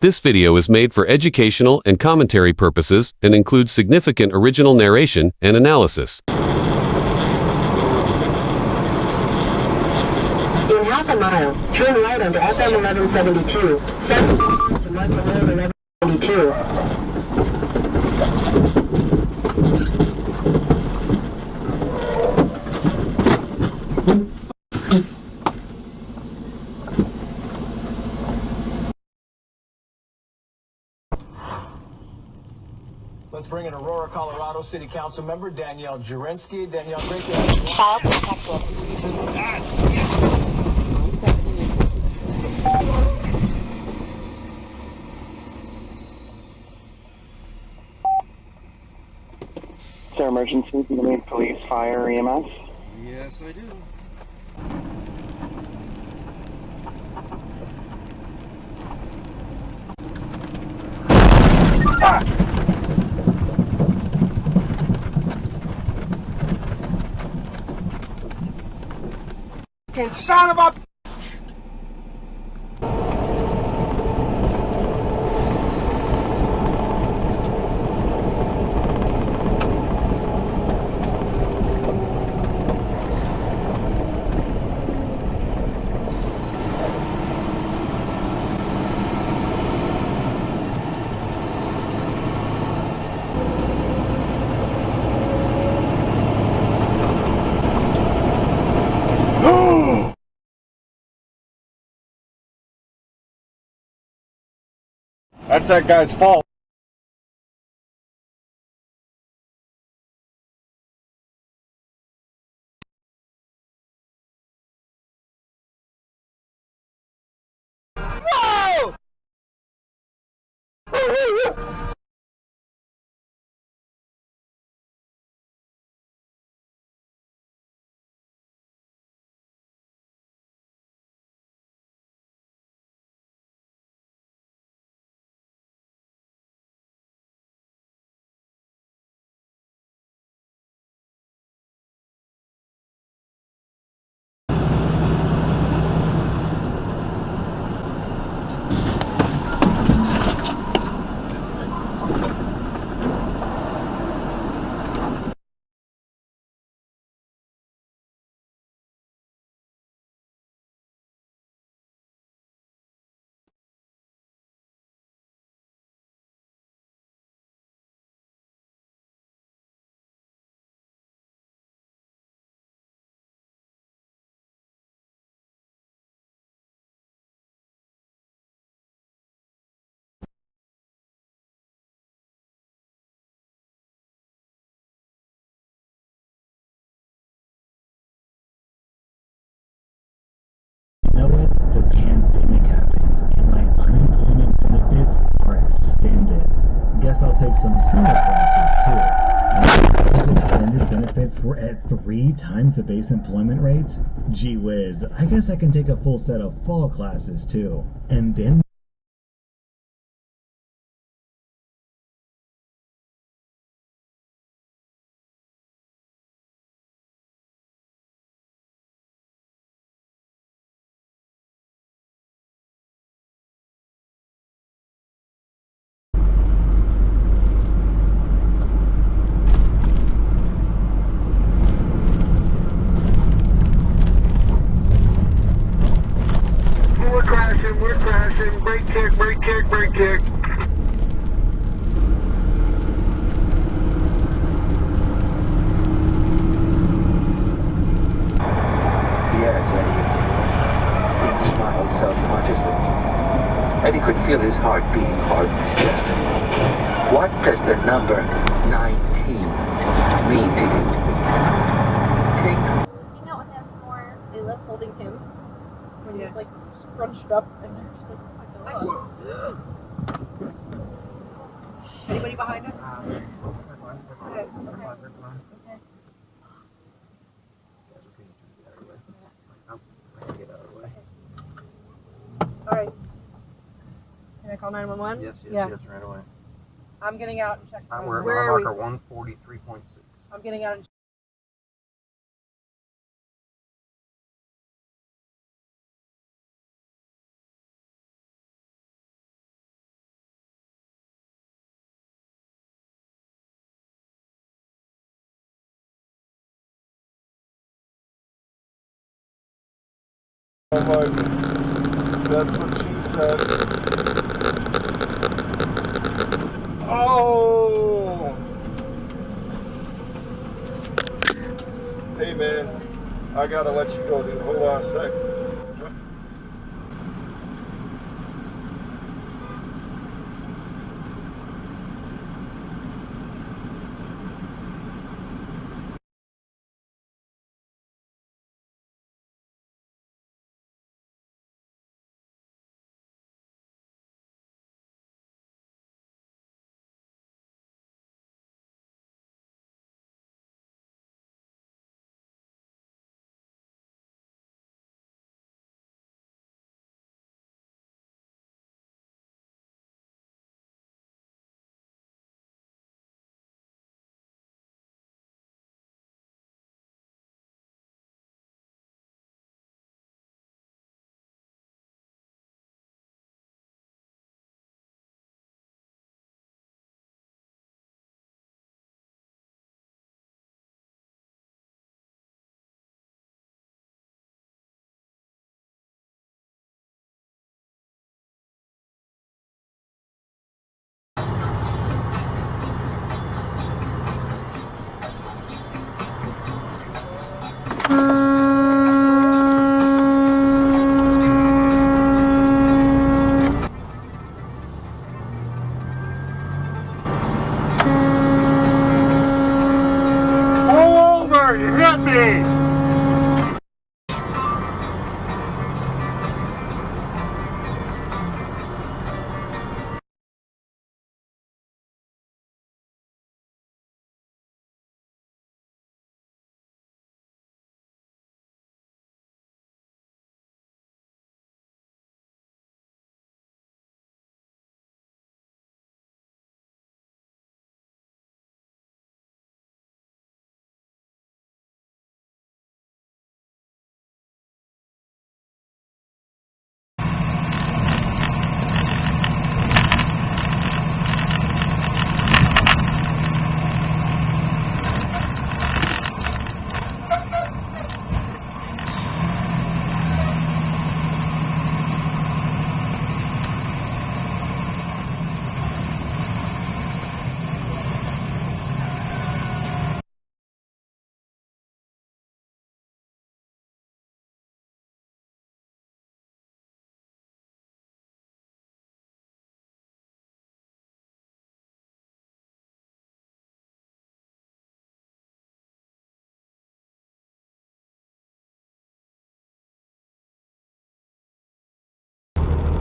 This video is made for educational and commentary purposes and includes significant original narration and analysis. In half a mile, turn right onto FM 1172, south to Michael Road 1172. Let's bring in Aurora, Colorado City Council member Danielle Jurinsky. Danielle, great to have you. File protected. Is there emergency? Do you need police, fire, EMS? Yes, I do. Son of a... That's that guy's fault. Whoa! You know what? The pandemic happens and my unemployment benefits are extended. Guess I'll take some summer classes too. These extended benefits were at 3 times the base employment rate? Gee whiz, I guess I can take a full set of fall classes too. And then We're crashing, brake kick, brake kick, brake kick. Yes, Eddie. Tim smiled self-consciously. Eddie could feel his heart beating hard in his chest. What does the number 19 mean to you? Kate? Hang out with him some more. They love holding him when he's like scrunched up and they're just like, oh my gosh. Anybody behind us? Okay. Alright. Can I call 911? Yes, right away. I'm getting out and check. We're Where are we? marker 143.6. I'm getting out and Oh my, that's what she said. Oh! Hey man, I gotta let you go, dude. Hold on a sec. Pull over! You hit me!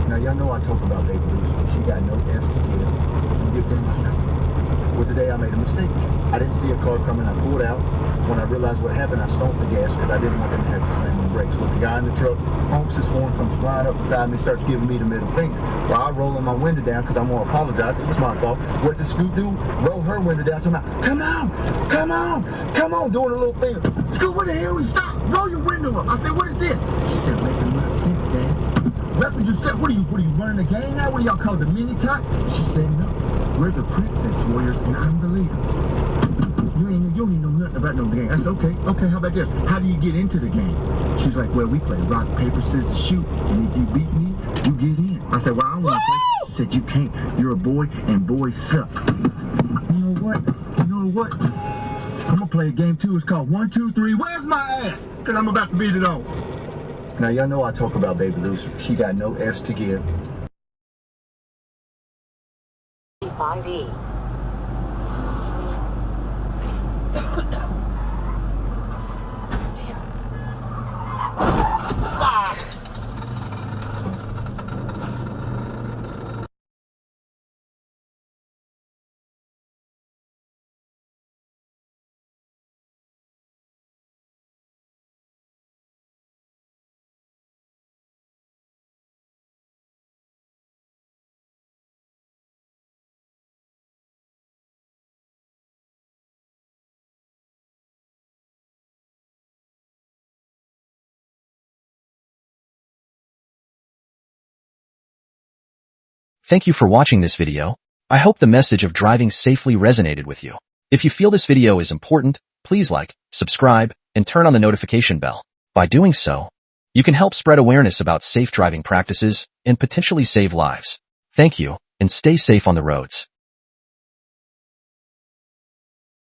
Now, y'all know I talk about Baby Lucy. She got no F's to give. You give them my number. Well, today I made a mistake. I didn't see a car coming. I pulled out. When I realized what happened, I stomped the gas because I didn't want them to have to slam on the brakes. Well, the guy in the truck honks his horn, comes flying up beside me, starts giving me the middle finger. Well, I roll my window down because I'm going to apologize. It was my fault. What did Scoot do? Roll her window down to me. Come on! Come on! Come on! Doing a little finger. Scoot, what the hell? We stop! Roll your window up. I said, what is this? She said, making my sick, Dad. Reverend, you said, what are you running the game now? What do y'all call the mini tots? She said, no. We're the princess warriors and I'm the leader. You don't even know nothing about no game. I said, okay, how about this? How do you get into the game? She's like, well, we play rock, paper, scissors, shoot. And if you beat me, you get in. I said, well, I don't want to play. She said, you can't. You're a boy and boys suck. You know what? I'm going to play a game too. It's called 1, 2, 3. Where's my ass? Because I'm about to beat it off. Now, y'all know I talk about Baby Lucy. She got no F's to give. 5E. Thank you for watching this video. I hope the message of driving safely resonated with you. If you feel this video is important, please like, subscribe, and turn on the notification bell. By doing so, You can help spread awareness about safe driving practices and potentially save lives. Thank you, and stay safe on the roads.